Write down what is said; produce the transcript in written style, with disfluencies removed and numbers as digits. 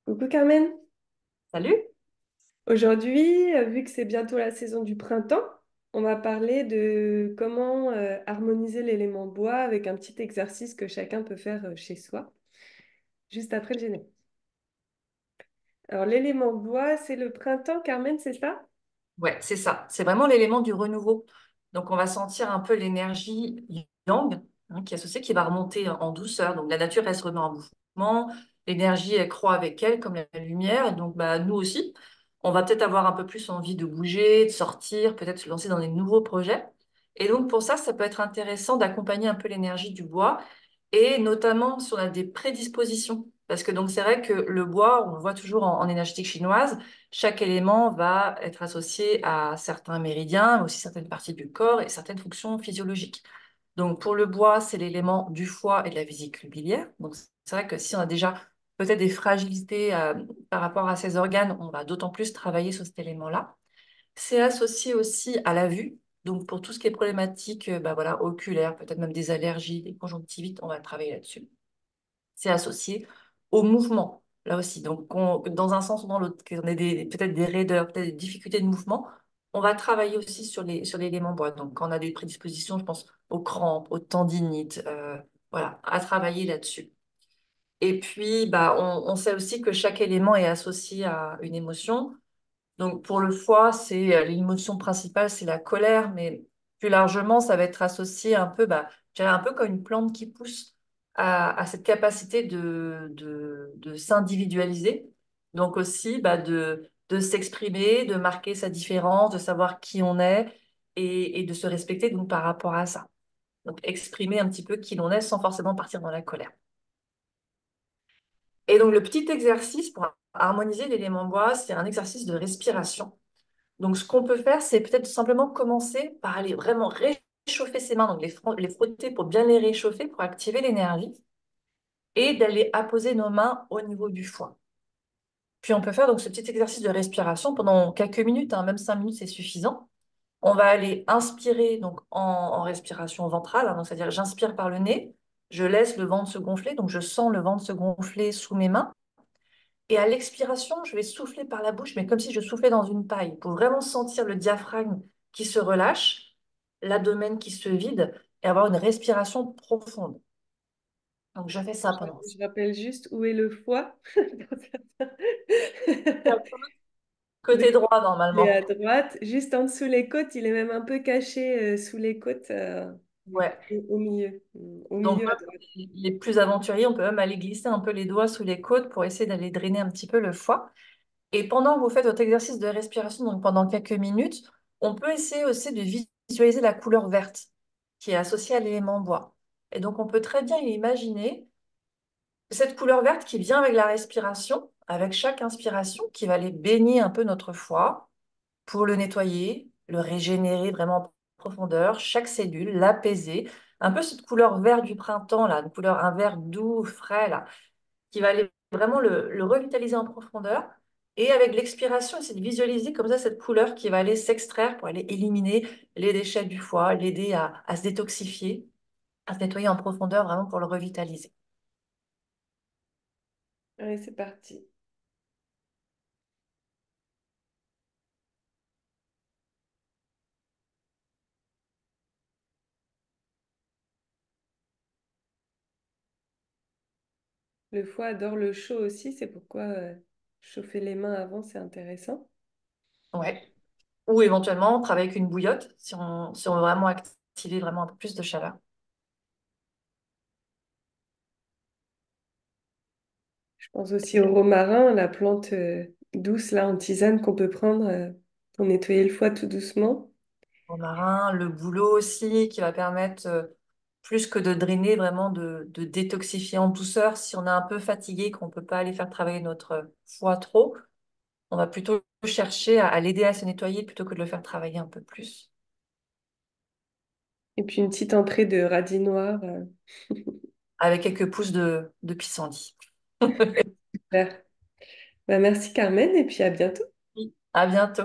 Coucou Carmen. Salut. Aujourd'hui, vu que c'est bientôt la saison du printemps, on va parler de comment harmoniser l'élément bois avec un petit exercice que chacun peut faire chez soi, juste après le générique. Alors l'élément bois, c'est le printemps, Carmen, c'est ça? Ouais, c'est ça. C'est vraiment l'élément du renouveau. Donc, on va sentir un peu l'énergie yang qui est associée, qui va remonter en douceur. Donc, la nature, elle se remet en mouvement. L'énergie, elle croît avec elle, comme la lumière. Et donc, bah, nous aussi, on va peut-être avoir un peu plus envie de bouger, de sortir, peut-être se lancer dans des nouveaux projets. Et donc, pour ça, ça peut être intéressant d'accompagner un peu l'énergie du bois et notamment si on a des prédispositions. Parce que donc c'est vrai que le bois, on le voit toujours en énergétique chinoise, chaque élément va être associé à certains méridiens, mais aussi certaines parties du corps et certaines fonctions physiologiques. Donc pour le bois, c'est l'élément du foie et de la vésicule biliaire. Donc c'est vrai que si on a déjà peut-être des fragilités par rapport à ces organes, on va d'autant plus travailler sur cet élément-là. C'est associé aussi à la vue. Donc, pour tout ce qui est problématique bah voilà, oculaire, peut-être même des allergies, des conjonctivites, on va travailler là-dessus. C'est associé au mouvement, là aussi. Donc, dans un sens ou dans l'autre, qu'on ait peut-être des raideurs, peut-être des difficultés de mouvement, on va travailler aussi sur l'élément bois. Donc, quand on a des prédispositions, je pense aux crampes, aux tendinites, voilà, à travailler là-dessus. Et puis, bah, on sait aussi que chaque élément est associé à une émotion. Donc pour le foie, c'est l'émotion principale, c'est la colère, mais plus largement, ça va être associé un peu, bah, je dirais un peu comme une plante qui pousse à cette capacité de s'individualiser. Donc aussi bah, de s'exprimer, de marquer sa différence, de savoir qui on est et de se respecter donc par rapport à ça. Donc exprimer un petit peu qui l'on est sans forcément partir dans la colère. Et donc le petit exercice pour harmoniser l'élément bois, c'est un exercice de respiration. Donc, ce qu'on peut faire, c'est peut-être simplement commencer par aller vraiment réchauffer ses mains, donc les frotter pour bien les réchauffer, pour activer l'énergie, et d'aller apposer nos mains au niveau du foie. Puis, on peut faire donc ce petit exercice de respiration pendant quelques minutes, hein, même 5 minutes, c'est suffisant. On va aller inspirer donc en respiration ventrale, hein, donc c'est-à-dire j'inspire par le nez, je laisse le ventre se gonfler, donc je sens le ventre se gonfler sous mes mains. Et à l'expiration, je vais souffler par la bouche, mais comme si je soufflais dans une paille, pour vraiment sentir le diaphragme qui se relâche, l'abdomen qui se vide et avoir une respiration profonde. Donc, je fais ça pendant ça. Je rappelle juste où est le foie. Le Côté droit, il est à normalement. droite, juste en dessous les côtes, il est même un peu caché sous les côtes, Ouais. au milieu, au Donc, milieu à même droite. les plus aventuriers, on peut même aller glisser un peu les doigts sous les côtes pour essayer d'aller drainer un petit peu le foie. Et pendant que vous faites votre exercice de respiration, donc pendant quelques minutes, on peut essayer aussi de visualiser la couleur verte qui est associée à l'élément bois. Et donc, on peut très bien imaginer cette couleur verte qui vient avec la respiration, avec chaque inspiration, qui va aller baigner un peu notre foie pour le nettoyer, le régénérer vraiment en profondeur, chaque cellule, l'apaiser. Un peu cette couleur vert du printemps, là, une couleur, un vert doux, frais, là, qui va aller vraiment le revitaliser en profondeur. Et avec l'expiration, c'est de visualiser comme ça cette couleur qui va aller s'extraire pour aller éliminer les déchets du foie, l'aider à se détoxifier, à se nettoyer en profondeur vraiment pour le revitaliser. Allez, c'est parti. Le foie adore le chaud aussi, c'est pourquoi chauffer les mains avant, c'est intéressant. Ouais. Ou éventuellement travailler avec une bouillotte si on veut vraiment activer vraiment un peu plus de chaleur. Je pense aussi au romarin, la plante douce là en tisane qu'on peut prendre pour nettoyer le foie tout doucement. Romarin, le bouleau aussi, qui va permettre, plus que de drainer, vraiment de détoxifier en douceur. Si on est un peu fatigué, qu'on ne peut pas aller faire travailler notre foie trop, on va plutôt chercher à l'aider à se nettoyer plutôt que de le faire travailler un peu plus. Et puis une petite entrée de radis noir. Avec quelques pousses de pissenlit. Super. Bah, merci Carmen et puis à bientôt. À bientôt.